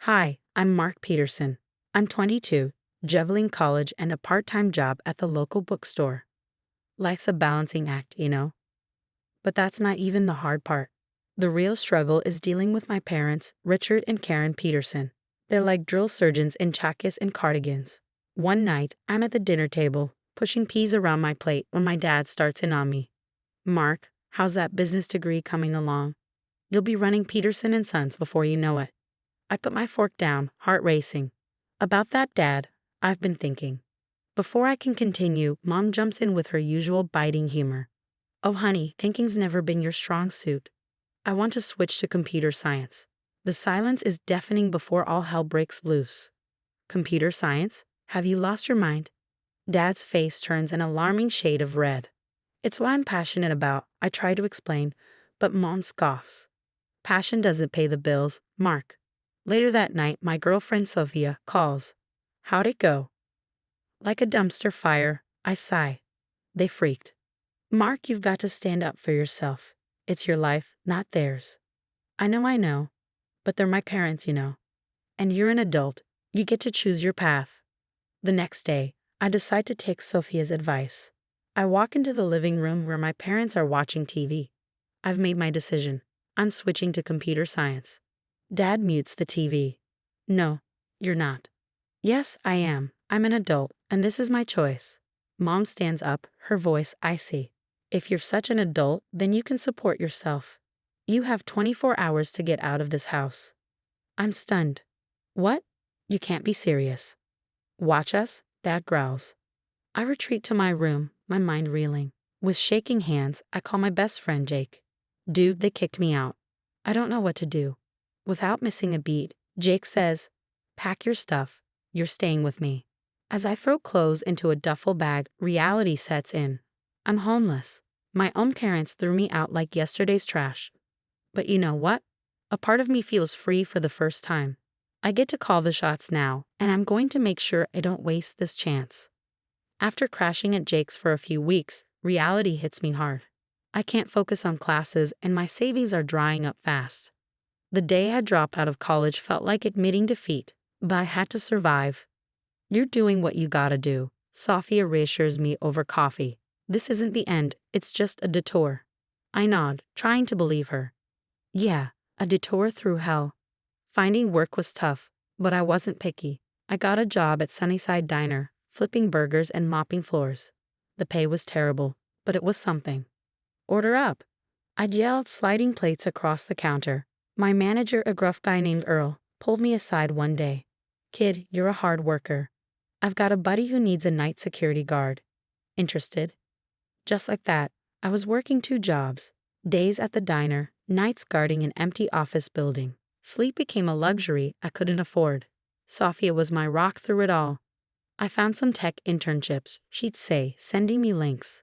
Hi, I'm Mark Peterson. I'm 22, juggling college and a part-time job at the local bookstore. Life's a balancing act, you know. But that's not even the hard part. The real struggle is dealing with my parents, Richard and Karen Peterson. They're like drill surgeons in khakis and cardigans. One night, I'm at the dinner table, pushing peas around my plate when my dad starts in on me. Mark, how's that business degree coming along? You'll be running Peterson and Sons before you know it. I put my fork down, heart racing. About that, Dad, I've been thinking. Before I can continue, Mom jumps in with her usual biting humor. Oh, honey, thinking's never been your strong suit. I want to switch to computer science. The silence is deafening before all hell breaks loose. Computer science? Have you lost your mind? Dad's face turns an alarming shade of red. It's what I'm passionate about, I try to explain, but Mom scoffs. Passion doesn't pay the bills, Mark. Later that night, my girlfriend Sophia calls. How'd it go? Like a dumpster fire, I sigh. They freaked. Mark, you've got to stand up for yourself. It's your life, not theirs. I know, but they're my parents, you know. And you're an adult. You get to choose your path. The next day, I decide to take Sophia's advice. I walk into the living room where my parents are watching TV. I've made my decision. I'm switching to computer science. Dad mutes the TV. No, you're not. Yes, I am. I'm an adult, and this is my choice. Mom stands up, her voice icy. If you're such an adult, then you can support yourself. You have 24 hours to get out of this house. I'm stunned. What? You can't be serious. Watch us, Dad growls. I retreat to my room, my mind reeling. With shaking hands, I call my best friend Jake. Dude, they kicked me out. I don't know what to do. Without missing a beat, Jake says, pack your stuff. You're staying with me. As I throw clothes into a duffel bag, reality sets in. I'm homeless. My own parents threw me out like yesterday's trash. But you know what? A part of me feels free for the first time. I get to call the shots now, and I'm going to make sure I don't waste this chance. After crashing at Jake's for a few weeks, reality hits me hard. I can't focus on classes, and my savings are drying up fast. The day I dropped out of college felt like admitting defeat, but I had to survive. You're doing what you gotta do, Sophia reassures me over coffee. This isn't the end, it's just a detour. I nod, trying to believe her. Yeah, a detour through hell. Finding work was tough, but I wasn't picky. I got a job at Sunnyside Diner, flipping burgers and mopping floors. The pay was terrible, but it was something. Order up. I yelled, sliding plates across the counter. My manager, a gruff guy named Earl, pulled me aside one day. Kid, you're a hard worker. I've got a buddy who needs a night security guard. Interested? Just like that, I was working 2 jobs. Days at the diner, nights guarding an empty office building. Sleep became a luxury I couldn't afford. Sophia was my rock through it all. I found some tech internships, she'd say, sending me links.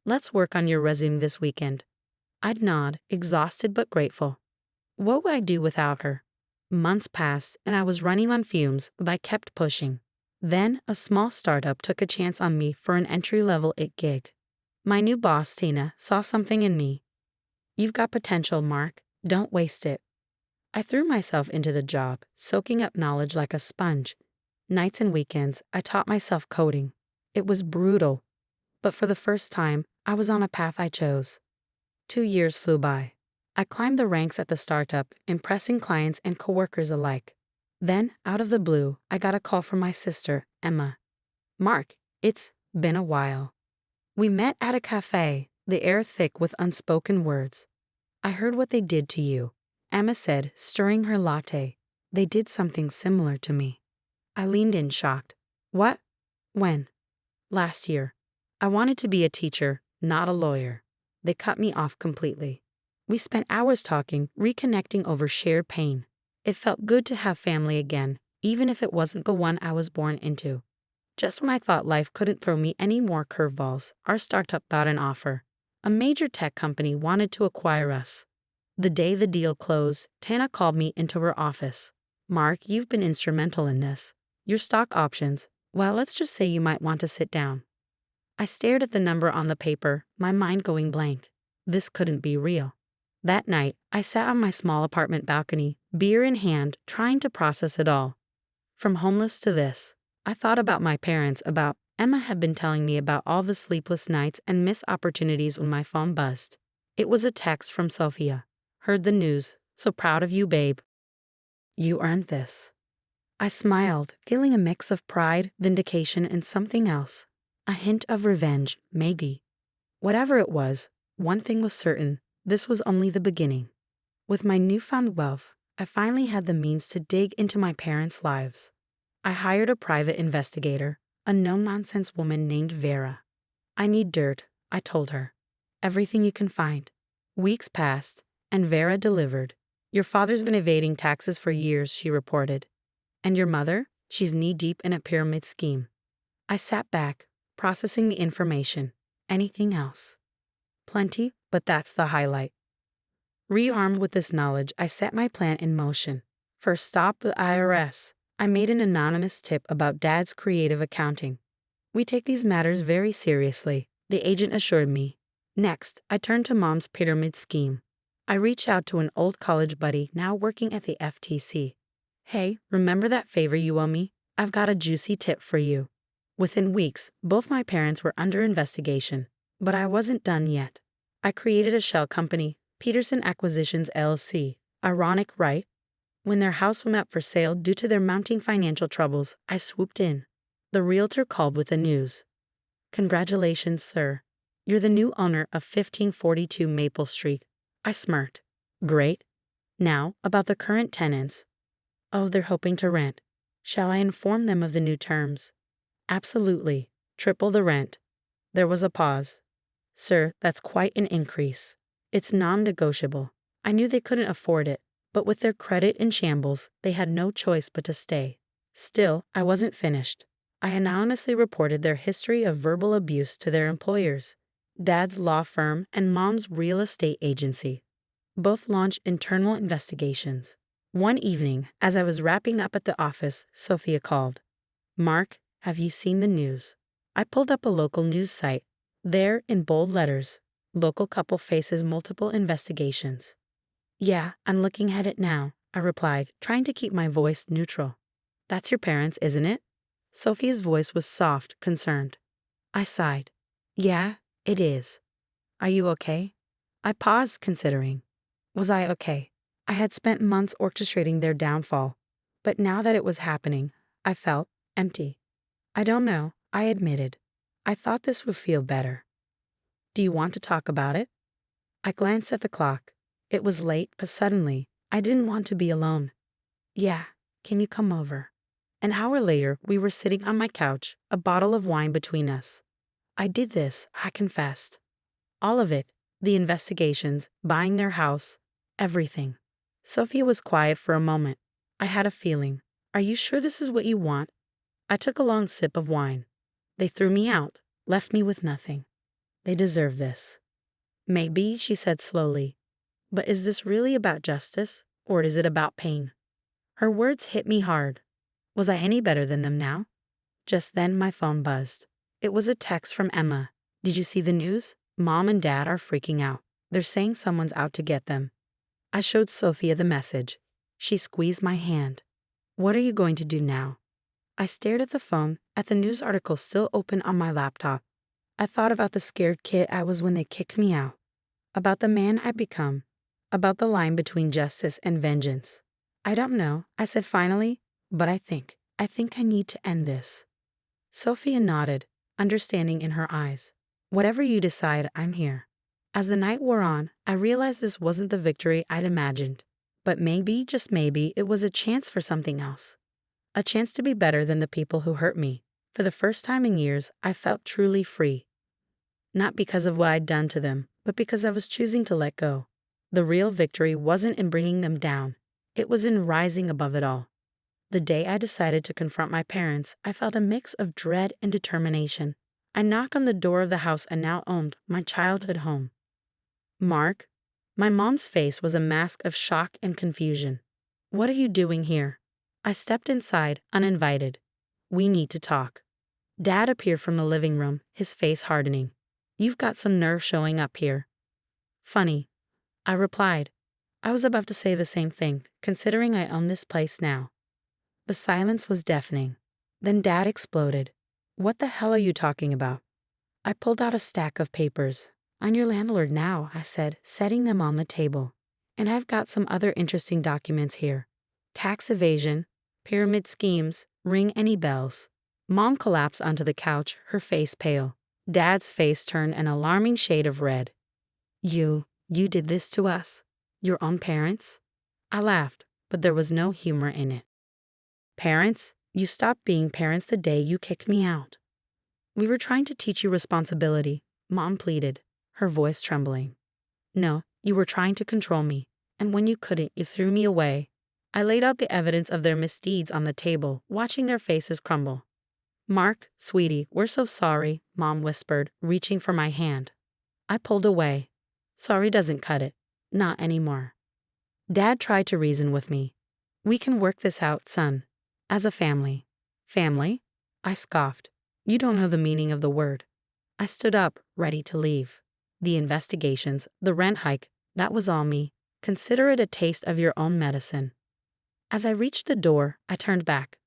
Let's work on your resume this weekend. I'd nod, exhausted but grateful. What would I do without her? Months passed, and I was running on fumes, but I kept pushing. Then, a small startup took a chance on me for an entry-level IT gig. My new boss, Tina, saw something in me. You've got potential, Mark. Don't waste it. I threw myself into the job, soaking up knowledge like a sponge. Nights and weekends, I taught myself coding. It was brutal, but for the first time, I was on a path I chose. 2 years flew by. I climbed the ranks at the startup, impressing clients and coworkers alike. Then, out of the blue, I got a call from my sister, Emma. Mark, it's been a while. We met at a cafe, the air thick with unspoken words. I heard what they did to you, Emma said, stirring her latte. They did something similar to me. I leaned in, shocked. What? When? Last year. I wanted to be a teacher, not a lawyer. They cut me off completely. We spent hours talking, reconnecting over shared pain. It felt good to have family again, even if it wasn't the one I was born into. Just when I thought life couldn't throw me any more curveballs, our startup got an offer. A major tech company wanted to acquire us. The day the deal closed, Tana called me into her office. Mark, you've been instrumental in this. Your stock options, well, let's just say you might want to sit down. I stared at the number on the paper, my mind going blank. This couldn't be real. That night, I sat on my small apartment balcony, beer in hand, trying to process it all. From homeless to this. I thought about my parents, about Emma had been telling me about all the sleepless nights and missed opportunities when my phone buzzed. It was a text from Sophia. Heard the news. So proud of you, babe. You earned this. I smiled, feeling a mix of pride, vindication, and something else. A hint of revenge, maybe. Whatever it was, one thing was certain. This was only the beginning. With my newfound wealth, I finally had the means to dig into my parents' lives. I hired a private investigator, a no-nonsense woman named Vera. I need dirt, I told her. Everything you can find. Weeks passed, and Vera delivered. Your father's been evading taxes for years, she reported. And your mother? She's knee-deep in a pyramid scheme. I sat back, processing the information. Anything else? Plenty, but that's the highlight. Rearmed with this knowledge, I set my plan in motion. First stop, the IRS. I made an anonymous tip about Dad's creative accounting. We take these matters very seriously, the agent assured me. Next, I turned to Mom's pyramid scheme. I reached out to an old college buddy now working at the FTC. Hey, remember that favor you owe me? I've got a juicy tip for you. Within weeks, both my parents were under investigation, but I wasn't done yet. I created a shell company, Peterson Acquisitions LLC. Ironic, right? When their house went up for sale due to their mounting financial troubles, I swooped in. The realtor called with the news. Congratulations, sir. You're the new owner of 1542 Maple Street. I smirked. Great. Now, about the current tenants. Oh, they're hoping to rent. Shall I inform them of the new terms? Absolutely. Triple the rent. There was a pause. Sir, that's quite an increase. It's non-negotiable. I knew they couldn't afford it, but with their credit in shambles, they had no choice but to stay. Still, I wasn't finished. I anonymously reported their history of verbal abuse to their employers, Dad's law firm and Mom's real estate agency. Both launched internal investigations. One evening, as I was wrapping up at the office, Sophia called. Mark, have you seen the news? I pulled up a local news site. There, in bold letters, local couple faces multiple investigations. Yeah, I'm looking at it now, I replied, trying to keep my voice neutral. That's your parents, isn't it? Sophia's voice was soft, concerned. I sighed. Yeah, it is. Are you okay? I paused, considering. Was I okay? I had spent months orchestrating their downfall, but now that it was happening, I felt empty. I don't know, I admitted. I thought this would feel better. Do you want to talk about it? I glanced at the clock. It was late, but suddenly, I didn't want to be alone. Yeah, can you come over? An hour later, we were sitting on my couch, a bottle of wine between us. I did this, I confessed. All of it, the investigations, buying their house, everything. Sophia was quiet for a moment. I had a feeling. Are you sure this is what you want? I took a long sip of wine. They threw me out, left me with nothing. They deserve this. Maybe, she said slowly. But is this really about justice, or is it about pain? Her words hit me hard. Was I any better than them now? Just then my phone buzzed. It was a text from Emma. Did you see the news? Mom and Dad are freaking out. They're saying someone's out to get them. I showed Sophia the message. She squeezed my hand. What are you going to do now? I stared at the phone, at the news article still open on my laptop. I thought about the scared kid I was when they kicked me out. About the man I'd become. About the line between justice and vengeance. I don't know, I said finally, but I think I need to end this. Sophia nodded, understanding in her eyes. Whatever you decide, I'm here. As the night wore on, I realized this wasn't the victory I'd imagined. But maybe, just maybe, it was a chance for something else. A chance to be better than the people who hurt me. For the first time in years, I felt truly free. Not because of what I'd done to them, but because I was choosing to let go. The real victory wasn't in bringing them down. It was in rising above it all. The day I decided to confront my parents, I felt a mix of dread and determination. I knocked on the door of the house I now owned, my childhood home. Mark? My mom's face was a mask of shock and confusion. What are you doing here? I stepped inside, uninvited. We need to talk. Dad appeared from the living room, his face hardening. You've got some nerve showing up here. Funny. I replied. I was about to say the same thing, considering I own this place now. The silence was deafening. Then Dad exploded. What the hell are you talking about? I pulled out a stack of papers. I'm your landlord now, I said, setting them on the table. And I've got some other interesting documents here. Tax evasion, pyramid schemes, ring any bells. Mom collapsed onto the couch, her face pale. Dad's face turned an alarming shade of red. You did this to us? Your own parents? I laughed, but there was no humor in it. Parents? You stopped being parents the day you kicked me out. We were trying to teach you responsibility, Mom pleaded, her voice trembling. No, you were trying to control me, and when you couldn't, you threw me away. I laid out the evidence of their misdeeds on the table, watching their faces crumble. Mark, sweetie, we're so sorry, Mom whispered, reaching for my hand. I pulled away. Sorry doesn't cut it. Not anymore. Dad tried to reason with me. We can work this out, son. As a family. Family? I scoffed. You don't know the meaning of the word. I stood up, ready to leave. The investigations, the rent hike, that was all me. Consider it a taste of your own medicine. As I reached the door, I turned back.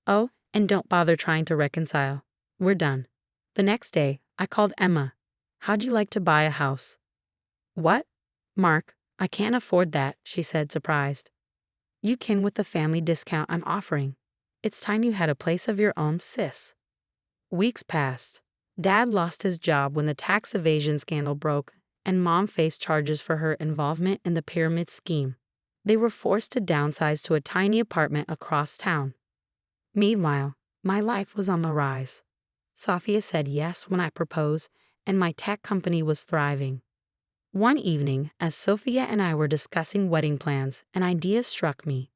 Oh, and don't bother trying to reconcile. We're done. The next day, I called Emma. How'd you like to buy a house? What? Mark, I can't afford that, she said, surprised. You can with the family discount I'm offering. It's time you had a place of your own, sis. Weeks passed. Dad lost his job when the tax evasion scandal broke, and Mom faced charges for her involvement in the pyramid scheme. They were forced to downsize to a tiny apartment across town. Meanwhile, my life was on the rise. Sophia said yes when I proposed, and my tech company was thriving. One evening, as Sophia and I were discussing wedding plans, an idea struck me.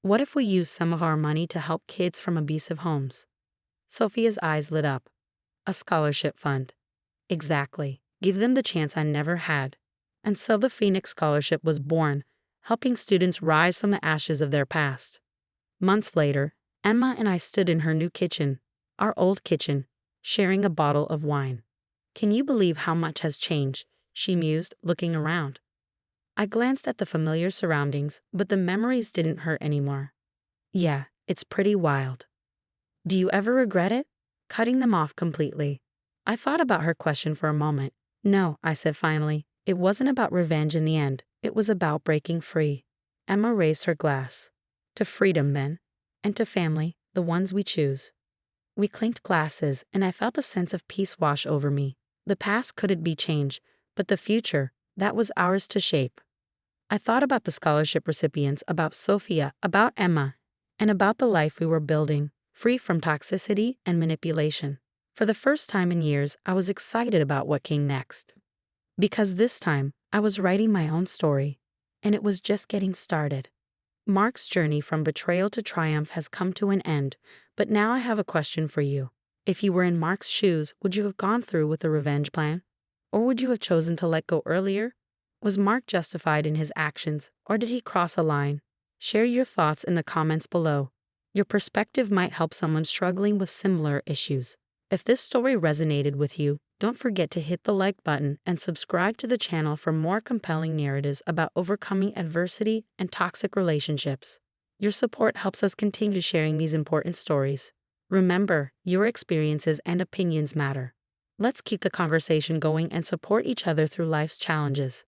What if we used some of our money to help kids from abusive homes? Sophia's eyes lit up. A scholarship fund. Exactly. Give them the chance I never had. And so the Phoenix Scholarship was born, helping students rise from the ashes of their past. Months later, Emma and I stood in her new kitchen, our old kitchen, sharing a bottle of wine. Can you believe how much has changed? She mused, looking around. I glanced at the familiar surroundings, but the memories didn't hurt anymore. Yeah, it's pretty wild. Do you ever regret it? Cutting them off completely. I thought about her question for a moment. No, I said finally. It wasn't about revenge in the end. It was about breaking free. Emma raised her glass. To freedom, then. And to family, the ones we choose. We clinked glasses, and I felt a sense of peace wash over me. The past couldn't be changed, but the future, that was ours to shape. I thought about the scholarship recipients, about Sophia, about Emma, and about the life we were building, free from toxicity and manipulation. For the first time in years, I was excited about what came next. Because this time, I was writing my own story, and it was just getting started. Mark's journey from betrayal to triumph has come to an end, but now I have a question for you. If you were in Mark's shoes, would you have gone through with the revenge plan? Or would you have chosen to let go earlier? Was Mark justified in his actions, or did he cross a line? Share your thoughts in the comments below. Your perspective might help someone struggling with similar issues. If this story resonated with you, don't forget to hit the like button and subscribe to the channel for more compelling narratives about overcoming adversity and toxic relationships. Your support helps us continue sharing these important stories. Remember, your experiences and opinions matter. Let's keep the conversation going and support each other through life's challenges.